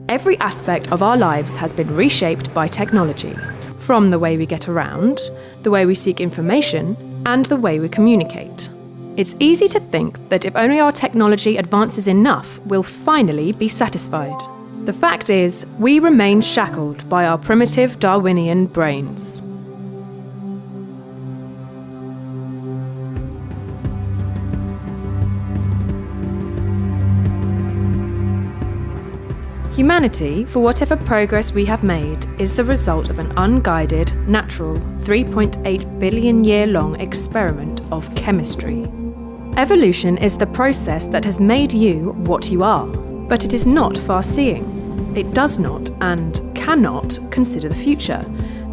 Every aspect of our lives has been reshaped by technology, from the way we get around, the way we seek information, and the way we communicate. It's easy to think that if only our technology advances enough, we'll finally be satisfied. The fact is, we remain shackled by our primitive Darwinian brains. Humanity, for whatever progress we have made, is the result of an unguided, natural, 3.8 billion year long experiment of chemistry. Evolution is the process that has made you what you are, but it is not far-seeing. It does not and cannot consider the future,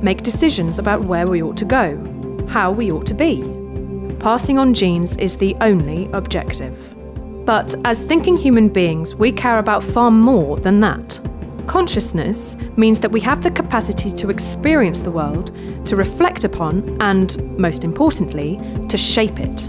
make decisions about where we ought to go, how we ought to be. Passing on genes is the only objective. But as thinking human beings, we care about far more than that. Consciousness means that we have the capacity to experience the world, to reflect upon, and, most importantly, to shape it.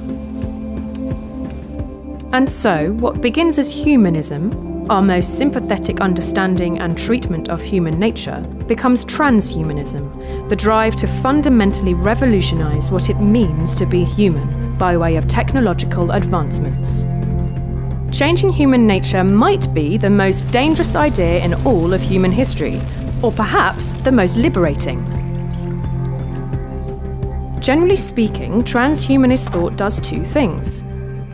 And so, what begins as humanism, our most sympathetic understanding and treatment of human nature, becomes transhumanism, the drive to fundamentally revolutionize what it means to be human by way of technological advancements. Changing human nature might be the most dangerous idea in all of human history, or perhaps the most liberating. Generally speaking, transhumanist thought does two things.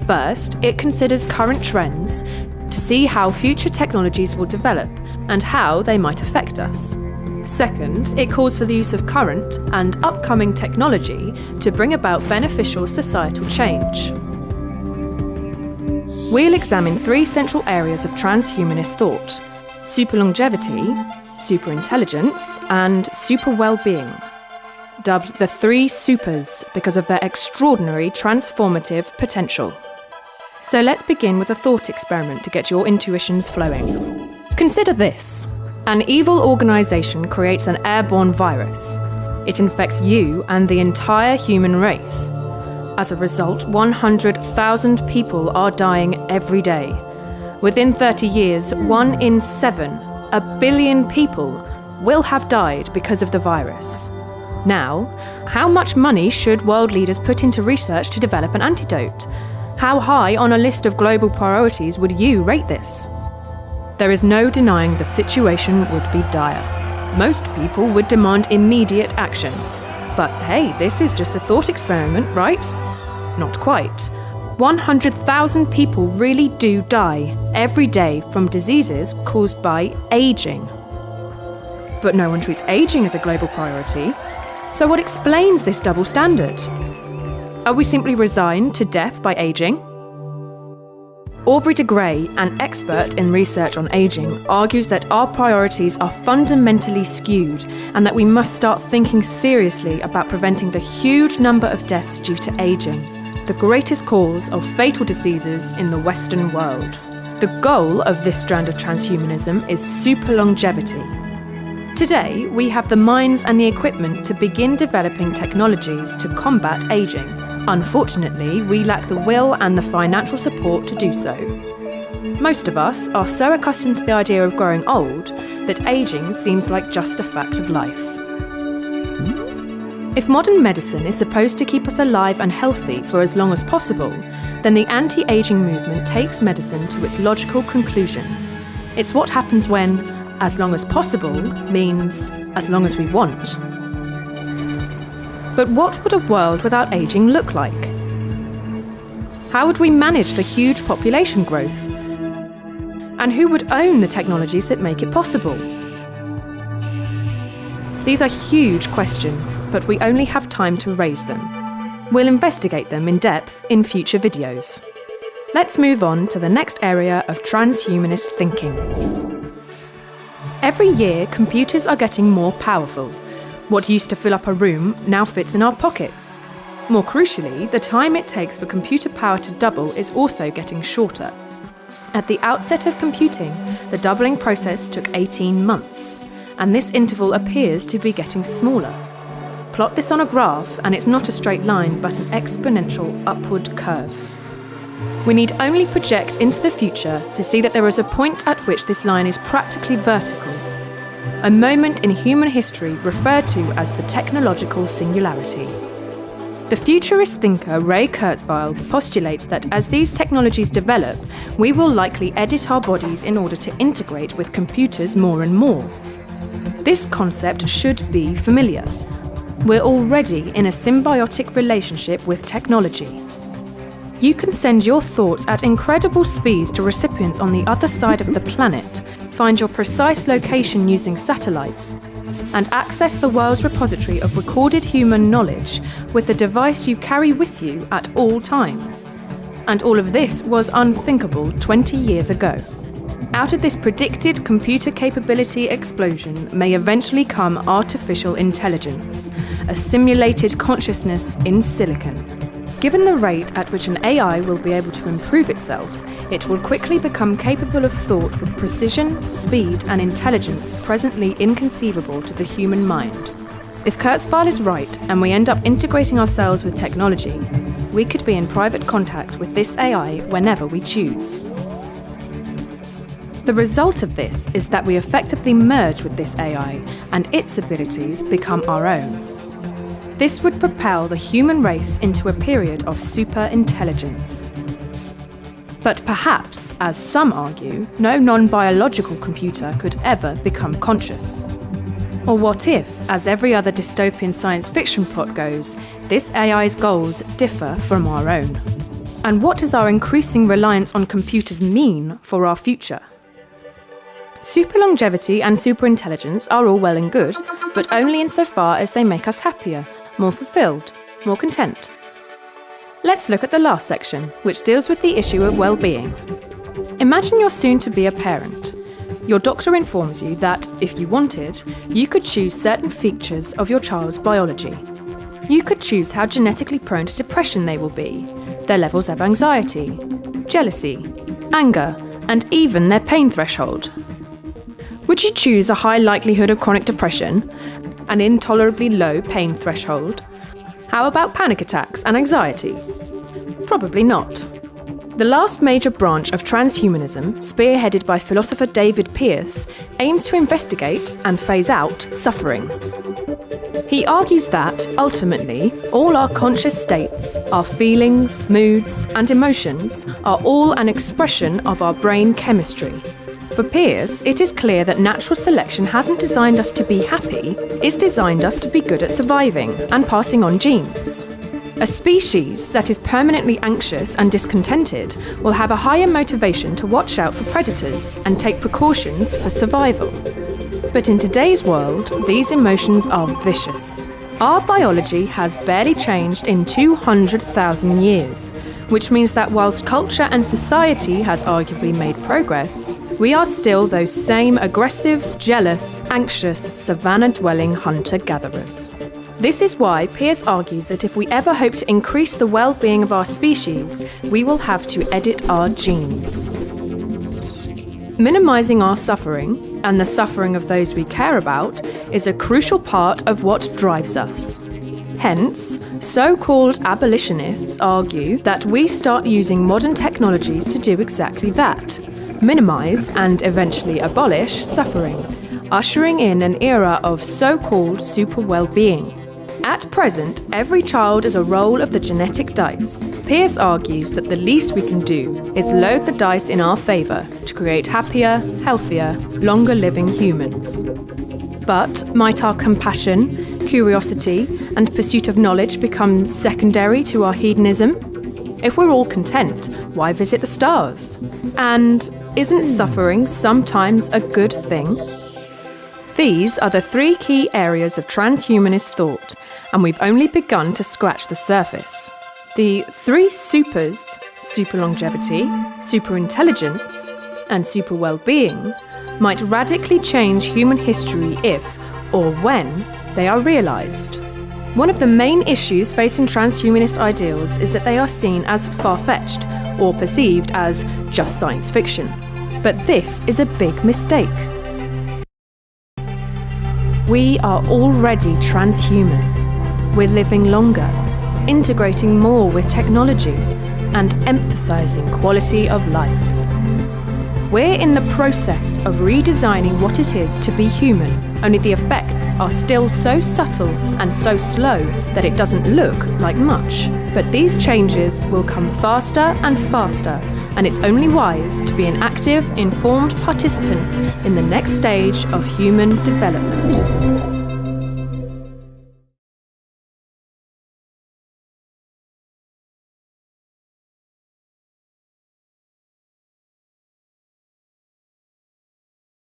First, it considers current trends to see how future technologies will develop and how they might affect us. Second, it calls for the use of current and upcoming technology to bring about beneficial societal change. We'll examine three central areas of transhumanist thought: superlongevity, superintelligence, and super well-being. Dubbed the three supers because of their extraordinary transformative potential. So let's begin with a thought experiment to get your intuitions flowing. Consider this. An evil organisation creates an airborne virus. It infects you and the entire human race. As a result, 100,000 people are dying every day. Within 30 years, 1 in 7, 1 billion people, will have died because of the virus. Now, how much money should world leaders put into research to develop an antidote? How high on a list of global priorities would you rate this? There is no denying the situation would be dire. Most people would demand immediate action. But hey, this is just a thought experiment, right? Not quite. 100,000 people really do die every day from diseases caused by aging. But no one treats aging as a global priority. So what explains this double standard? Are we simply resigned to death by aging? Aubrey de Grey, an expert in research on aging, argues that our priorities are fundamentally skewed and that we must start thinking seriously about preventing the huge number of deaths due to aging, the greatest cause of fatal diseases in the Western world. The goal of this strand of transhumanism is superlongevity. Today, we have the minds and the equipment to begin developing technologies to combat aging. Unfortunately, we lack the will and the financial support to do so. Most of us are so accustomed to the idea of growing old that aging seems like just a fact of life. If modern medicine is supposed to keep us alive and healthy for as long as possible, then the anti-aging movement takes medicine to its logical conclusion. It's what happens when as long as possible means as long as we want. But what would a world without aging look like? How would we manage the huge population growth? And who would own the technologies that make it possible? These are huge questions, but we only have time to raise them. We'll investigate them in depth in future videos. Let's move on to the next area of transhumanist thinking. Every year, computers are getting more powerful. What used to fill up a room now fits in our pockets. More crucially, the time it takes for computer power to double is also getting shorter. At the outset of computing, the doubling process took 18 months, and this interval appears to be getting smaller. Plot this on a graph, and it's not a straight line, but an exponential upward curve. We need only project into the future to see that there is a point at which this line is practically vertical, a moment in human history referred to as the technological singularity. The futurist thinker Ray Kurzweil postulates that as these technologies develop, we will likely edit our bodies in order to integrate with computers more and more. This concept should be familiar. We're already in a symbiotic relationship with technology. You can send your thoughts at incredible speeds to recipients on the other side of the planet, find your precise location using satellites, and access the world's repository of recorded human knowledge with the device you carry with you at all times. And all of this was unthinkable 20 years ago. Out of this predicted computer capability explosion may eventually come artificial intelligence, a simulated consciousness in silicon. Given the rate at which an AI will be able to improve itself, it will quickly become capable of thought with precision, speed, and intelligence presently inconceivable to the human mind. If Kurzweil is right and we end up integrating ourselves with technology, we could be in private contact with this AI whenever we choose. The result of this is that we effectively merge with this AI and its abilities become our own. This would propel the human race into a period of super-intelligence. But perhaps, as some argue, no non-biological computer could ever become conscious. Or what if, as every other dystopian science fiction plot goes, this AI's goals differ from our own? And what does our increasing reliance on computers mean for our future? Superlongevity and superintelligence are all well and good, but only insofar as they make us happier, more fulfilled, more content. Let's look at the last section, which deals with the issue of well-being. Imagine you're soon to be a parent. Your doctor informs you that, if you wanted, you could choose certain features of your child's biology. You could choose how genetically prone to depression they will be, their levels of anxiety, jealousy, anger, and even their pain threshold. Would you choose a high likelihood of chronic depression, an intolerably low pain threshold? How about panic attacks and anxiety? Probably not. The last major branch of transhumanism, spearheaded by philosopher David Pearce, aims to investigate and phase out suffering. He argues that, ultimately, all our conscious states, our feelings, moods, and emotions are all an expression of our brain chemistry. For Pearce, it is clear that natural selection hasn't designed us to be happy, it's designed us to be good at surviving and passing on genes. A species that is permanently anxious and discontented will have a higher motivation to watch out for predators and take precautions for survival. But in today's world, these emotions are vicious. Our biology has barely changed in 200,000 years, which means that whilst culture and society has arguably made progress, we are still those same aggressive, jealous, anxious, savannah-dwelling hunter-gatherers. This is why Pearce argues that if we ever hope to increase the well-being of our species, we will have to edit our genes. Minimizing our suffering, and the suffering of those we care about, is a crucial part of what drives us. Hence, so-called abolitionists argue that we start using modern technologies to do exactly that: minimize and eventually abolish suffering, ushering in an era of so-called super well-being. At present, every child is a roll of the genetic dice. Pearce argues that the least we can do is load the dice in our favour to create happier, healthier, longer-living humans. But might our compassion, curiosity, and pursuit of knowledge become secondary to our hedonism? If we're all content, why visit the stars? And isn't suffering sometimes a good thing? These are the three key areas of transhumanist thought, and we've only begun to scratch the surface. The three supers, superlongevity, superintelligence, and super well-being, might radically change human history if, or when, they are realised. One of the main issues facing transhumanist ideals is that they are seen as far-fetched, or perceived as just science fiction. But this is a big mistake. We are already transhuman. We're living longer, integrating more with technology, and emphasising quality of life. We're in the process of redesigning what it is to be human, only the effects are still so subtle and so slow that it doesn't look like much. But these changes will come faster and faster, and it's only wise to be an active, informed participant in the next stage of human development.